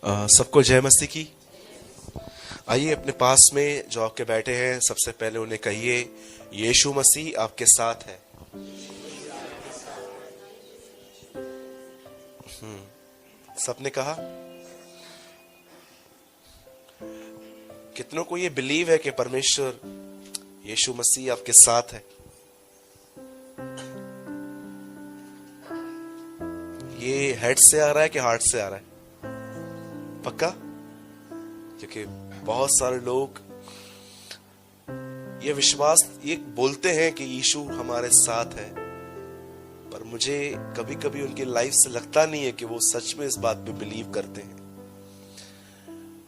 सबको जय मसीह की। आइए अपने पास में जो आपके बैठे हैं, सबसे पहले उन्हें कहिए, यीशु मसीह आपके साथ है। सबने कहा? कितनों को ये बिलीव है कि परमेश्वर यीशु मसीह आपके साथ है? ये हेड से आ रहा है कि हार्ट से आ रहा है? पक्का? क्योंकि बहुत सारे लोग ये विश्वास ये बोलते हैं कि यीशु हमारे साथ है, पर मुझे कभी कभी उनकी लाइफ से लगता नहीं है कि वो सच में इस बात पे बिलीव करते हैं।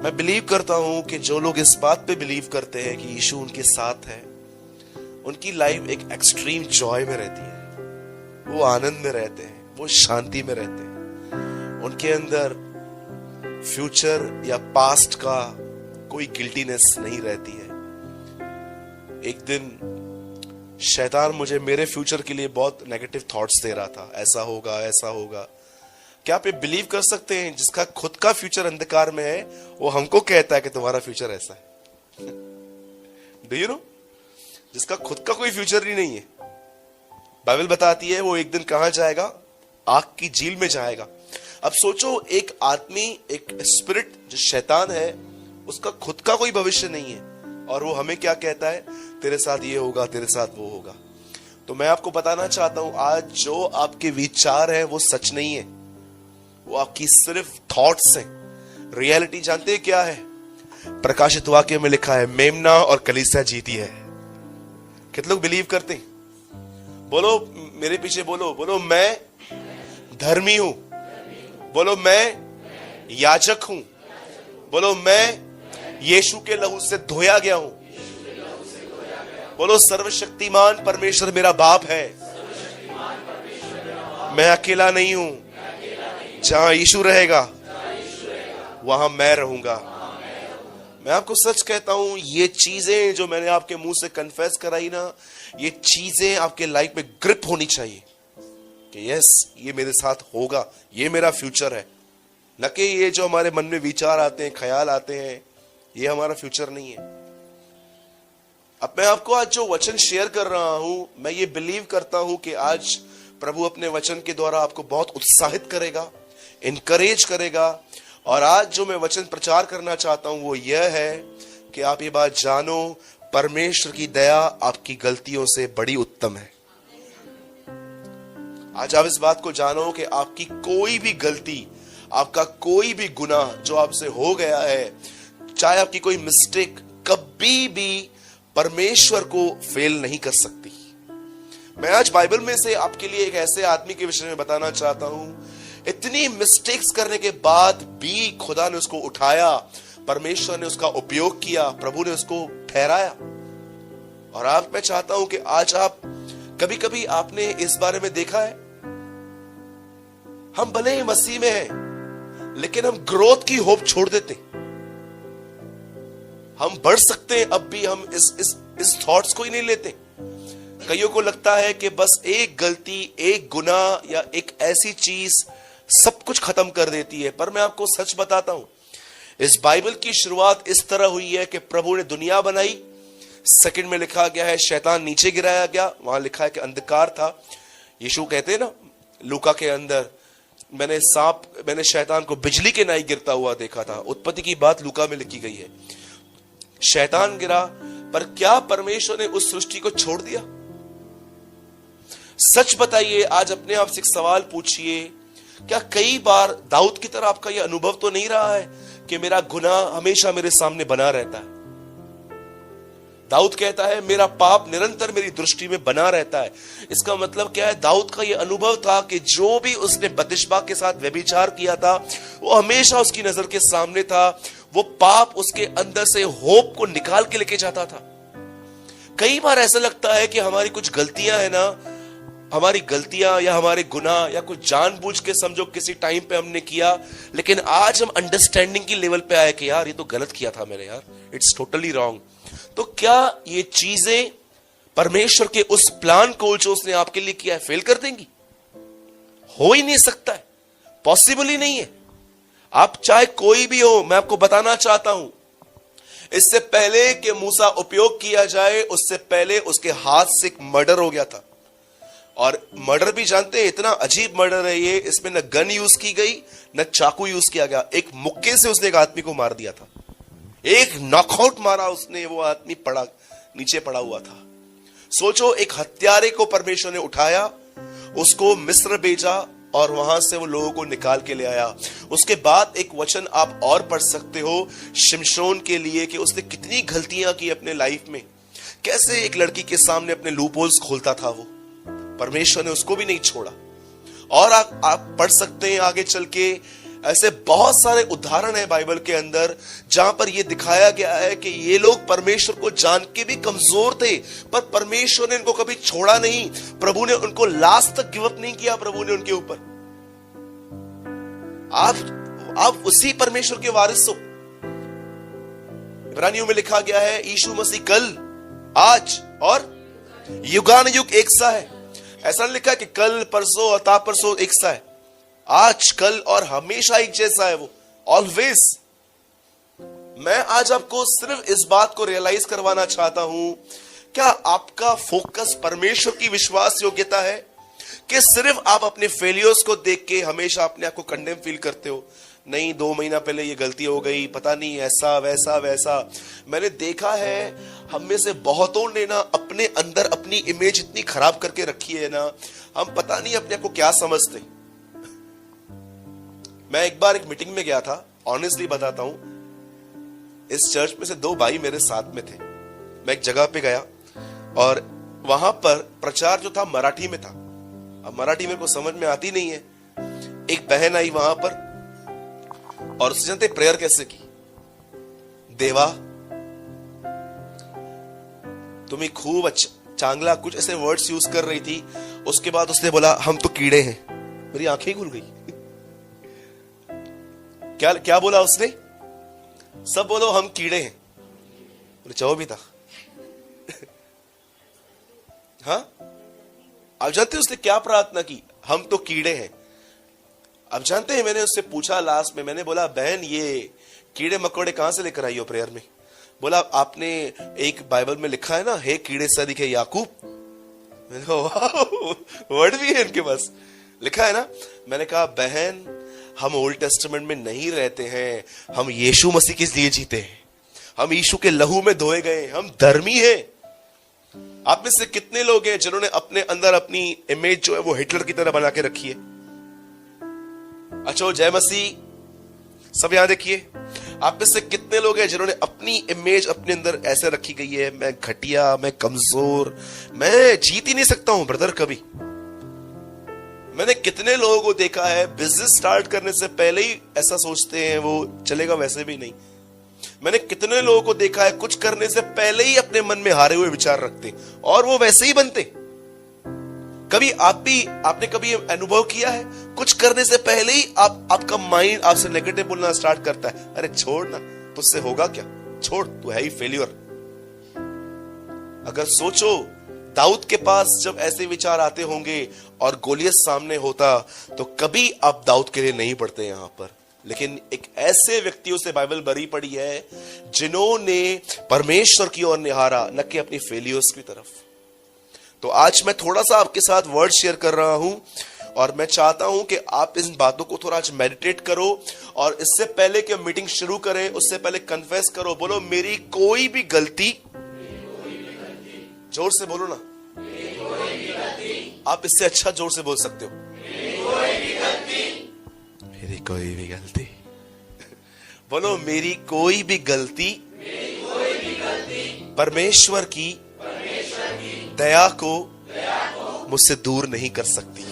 मैं बिलीव करता हूं कि जो लोग इस बात पे बिलीव करते हैं कि यीशु उनके साथ है, उनकी लाइफ एक एक्सट्रीम जॉय में रहती है, वो आनंद में रहते हैं, वो शांति में रहते हैं। उनके अंदर फ्यूचर या पास्ट का कोई गिल्टीनेस नहीं रहती है। एक दिन शैतान मुझे मेरे फ्यूचर के लिए बहुत नेगेटिव थॉट्स दे रहा था, ऐसा होगा ऐसा होगा। क्या आप ये बिलीव कर सकते हैं, जिसका खुद का फ्यूचर अंधकार में है वो हमको कहता है कि तुम्हारा फ्यूचर ऐसा है? Do you know? जिसका खुद का कोई फ्यूचर ही नहीं है, बाइबल बताती है वो एक दिन कहां जाएगा? आग की झील में जाएगा। अब सोचो, एक आदमी, एक स्पिरिट जो शैतान है, उसका खुद का कोई भविष्य नहीं है, और वो हमें क्या कहता है? तेरे साथ ये होगा, तेरे साथ वो होगा। तो मैं आपको बताना चाहता हूं, आज जो आपके विचार हैं वो सच नहीं है, वो आपकी सिर्फ थॉट्स हैं। रियलिटी जानते हैं क्या है? प्रकाशित वाक्य में लिखा है, मेमना और कलीसिया जीती है। कितने लोग बिलीव करते हैं? बोलो मेरे पीछे, बोलो बोलो, मैं धर्मी हूं। बोलो मैं याजक हूं। बोलो मैं यीशु के लहू से धोया गया हूं। बोलो सर्वशक्तिमान परमेश्वर मेरा बाप है। मैं अकेला नहीं हूं। जहां यीशु रहेगा वहां मैं रहूंगा। मैं आपको सच कहता हूं, ये चीजें जो मैंने आपके मुंह से कन्फेस कराई ना, ये चीजें आपके लाइफ में ग्रिप होनी चाहिए कि यस, ये मेरे साथ होगा, ये मेरा फ्यूचर है। न कि ये जो हमारे मन में विचार आते हैं, ख्याल आते हैं, ये हमारा फ्यूचर नहीं है। अब मैं आपको आज जो वचन शेयर कर रहा हूं, मैं ये बिलीव करता हूं कि आज प्रभु अपने वचन के द्वारा आपको बहुत उत्साहित करेगा, इनकरेज करेगा। और आज जो मैं वचन प्रचार करना चाहता हूं वो यह है कि आप ये बात जानो, परमेश्वर की दया आपकी गलतियों से बड़ी उत्तम है। आज आप इस बात को जानो कि आपकी कोई भी गलती, आपका कोई भी गुनाह जो आपसे हो गया है, चाहे आपकी कोई मिस्टेक, कभी भी परमेश्वर को फेल नहीं कर सकती। मैं आज बाइबल में से आपके लिए एक ऐसे आदमी के विषय में बताना चाहता हूं, इतनी मिस्टेक्स करने के बाद भी खुदा ने उसको उठाया, परमेश्वर ने उसका उपयोग किया, प्रभु ने उसको ठहराया। और आप, मैं चाहता हूं कि आज आप, कभी कभी आपने इस बारे में देखा है, हम भले ही मसीह में हैं, लेकिन हम ग्रोथ की होप छोड़ देते। हम बढ़ सकते हैं, अब भी हम इस थॉट्स को ही नहीं लेते। कईयों को लगता है कि बस एक गलती, एक गुनाह या एक ऐसी चीज सब कुछ खत्म कर देती है। पर मैं आपको सच बताता हूं, इस बाइबल की शुरुआत इस तरह हुई है कि प्रभु ने दुनिया बनाई। सेकंड में लिखा गया है शैतान नीचे गिराया गया, वहां लिखा है कि अंधकार था। यीशु कहते हैं ना लूका के अंदर, मैंने शैतान को बिजली के नाई गिरता हुआ देखा था। उत्पत्ति की बात लूका में लिखी गई है। शैतान गिरा, पर क्या परमेश्वर ने उस सृष्टि को छोड़ दिया? सच बताइए, आज अपने आप से एक सवाल पूछिए, क्या कई बार दाऊद की तरह आपका यह अनुभव तो नहीं रहा है कि मेरा गुनाह हमेशा मेरे सामने बना रहता है? दाऊद कहता है मेरा पाप निरंतर मेरी दृष्टि में बना रहता है। इसका मतलब क्या है? दाऊद का यह अनुभव था कि जो भी उसने बतिशबा के साथ व्यभिचार किया था, वो हमेशा उसकी नजर के सामने था। वो पाप उसके अंदर से होप को निकाल के लेके जाता था। कई बार ऐसा लगता है कि हमारी कुछ गलतियां है ना, हमारी गलतियां या हमारे गुनाह या कुछ जानबूझ के समझो किसी टाइम पे हमने किया, लेकिन आज हम अंडरस्टैंडिंग की लेवल पे आए कि यार ये तो गलत किया था मैंने, यार इट्स टोटली रॉन्ग। तो क्या ये चीजें परमेश्वर के उस प्लान को जो उसने आपके लिए किया है फेल कर देंगी? हो ही नहीं सकता है, पॉसिबल ही नहीं है। आप चाहे कोई भी हो, मैं आपको बताना चाहता हूं, इससे पहले कि मूसा उपयोग किया जाए, उससे पहले उसके हाथ से एक मर्डर हो गया था। और मर्डर भी जानते हैं, इतना अजीब मर्डर है ये, इसमें न गन यूज की गई न चाकू यूज किया गया। एक मुक्के से उसने एक आदमी को मार दिया था, एक नॉकआउट मारा उसने, वो आदमी पड़ा नीचे पड़ा हुआ था। सोचो, एक हत्यारे को परमेश्वर ने उठाया, उसको मिस्र भेजा और वहां से वो लोगों को निकाल के ले आया। उसके बाद एक वचन आप और पढ़ सकते हो शिमशोन के लिए, कि उसने कितनी गलतियां की अपने लाइफ में, कैसे एक लड़की के सामने अपने लूपहोल्स खोलता था वो, परमेश्वर ने उसको भी नहीं छोड़ा। और आप पढ़ सकते हैं आगे चल के, ऐसे बहुत सारे उदाहरण है बाइबल के अंदर जहां पर यह दिखाया गया है कि ये लोग परमेश्वर को जान के भी कमजोर थे, पर परमेश्वर ने इनको कभी छोड़ा नहीं। प्रभु ने उनको लास्ट तक गिव अप नहीं किया, प्रभु ने उनके ऊपर। आप उसी परमेश्वर के वारिस हो। इब्रानियों में लिखा गया है यीशु मसीह कल, आज और युगानुयुग एक सा है। ऐसा नहीं लिखा कि कल, परसों और ता परसों एक सा है, आज, कल और हमेशा एक जैसा है वो, ऑलवेज। मैं आज आपको सिर्फ इस बात को रियलाइज करवाना चाहता हूं, क्या आपका फोकस परमेश्वर की विश्वास योग्यता है, कि सिर्फ आप अपने फेलियर्स को देख के हमेशा अपने आप को कंडेम फील करते हो? नहीं, 2 महीना पहले ये गलती हो गई, पता नहीं ऐसा वैसा वैसा। मैंने देखा है हम में से बहुतों ने ना अपने अंदर अपनी इमेज इतनी खराब करके रखी है ना, हम पता नहीं अपने आप को क्या समझते। मैं एक बार एक मीटिंग में गया था, ऑनेस्टली बताता हूं, इस चर्च में से 2 भाई मेरे साथ में थे। मैं एक जगह पे गया और वहां पर प्रचार जो था मराठी में था। अब मराठी मेरे को समझ में आती नहीं है। एक बहन आई वहां पर और उसने जानते प्रेयर कैसे की? देवा तुम्हें खूब अच्छा चांगला, कुछ ऐसे वर्ड्स यूज कर रही थी। उसके बाद उसने बोला हम तो कीड़े हैं। मेरी आंखें ही खुल गई। क्या क्या बोला उसने? सब बोलो हम कीड़े हैं। बोले चाहो भी था। हाँ, आप जानते हैं उसने क्या प्रार्थना की? हम तो कीड़े हैं। अब जानते हैं, मैंने उससे पूछा लास्ट में, मैंने बोला बहन ये कीड़े मकोड़े कहां से लेकर आई हो प्रेयर में? बोला आपने एक बाइबल में लिखा है ना, हे कीड़े से अधिक है याकूब। मैंने कहा वर्ड भी है इनके पास, लिखा है ना। मैंने कहा बहन हम ओल्ड टेस्टामेंट में नहीं रहते हैं, हम यीशु मसीह के लिए जीते हैं, हम यीशु के लहू में धोए गए, हम धर्मी हैं। आप में से कितने लोग हैं जिन्होंने अपने अंदर अपनी इमेज जो है वो हिटलर की तरह बना के रखी है? अच्छा, जय मसीह। सब यहां देखिए, आप में से कितने लोग हैं जिन्होंने अपनी इमेज अपने अंदर ऐसे रखी गई है, मैं घटिया, मैं कमजोर, मैं जीत ही नहीं सकता हूं ब्रदर कभी। मैंने कितने लोगों को देखा है बिजनेस स्टार्ट करने से पहले ही ऐसा सोचते हैं वो चलेगा वैसे भी नहीं। मैंने कितने लोगों को देखा है कुछ करने से पहले ही अपने मन में हारे हुए विचार रखते और वो वैसे ही बनते। कभी आपने कभी अनुभव किया है कुछ करने से पहले ही आपका माइंड आपसे नेगेटिव बोलना स्टार्ट करता है, अरे छोड़ ना, तुझसे होगा क्या, छोड़, तू है ही फेल्यूर। अगर सोचो दाऊद के पास जब ऐसे विचार आते होंगे और गोलियत सामने होता तो कभी आप दाऊद के लिए नहीं पढ़ते यहां पर। लेकिन एक ऐसे व्यक्तियों से बाइबल भरी पड़ी है जिन्होंने परमेश्वर की ओर निहारा, न कि अपनी फेलियर्स की तरफ। तो आज मैं थोड़ा सा आपके साथ वर्ड शेयर कर रहा हूं और मैं चाहता हूं कि आप इन बातों को थोड़ा आज मेडिटेट करो। और इससे पहले कि मीटिंग शुरू करें उससे पहले कन्फेस करो, बोलो मेरी कोई भी गलती, जोर से बोलो ना, आप इससे अच्छा जोर से बोल सकते हो, मेरी कोई भी गलती। बोलो मेरी कोई भी गलती परमेश्वर की दया को मुझसे दूर नहीं कर सकती।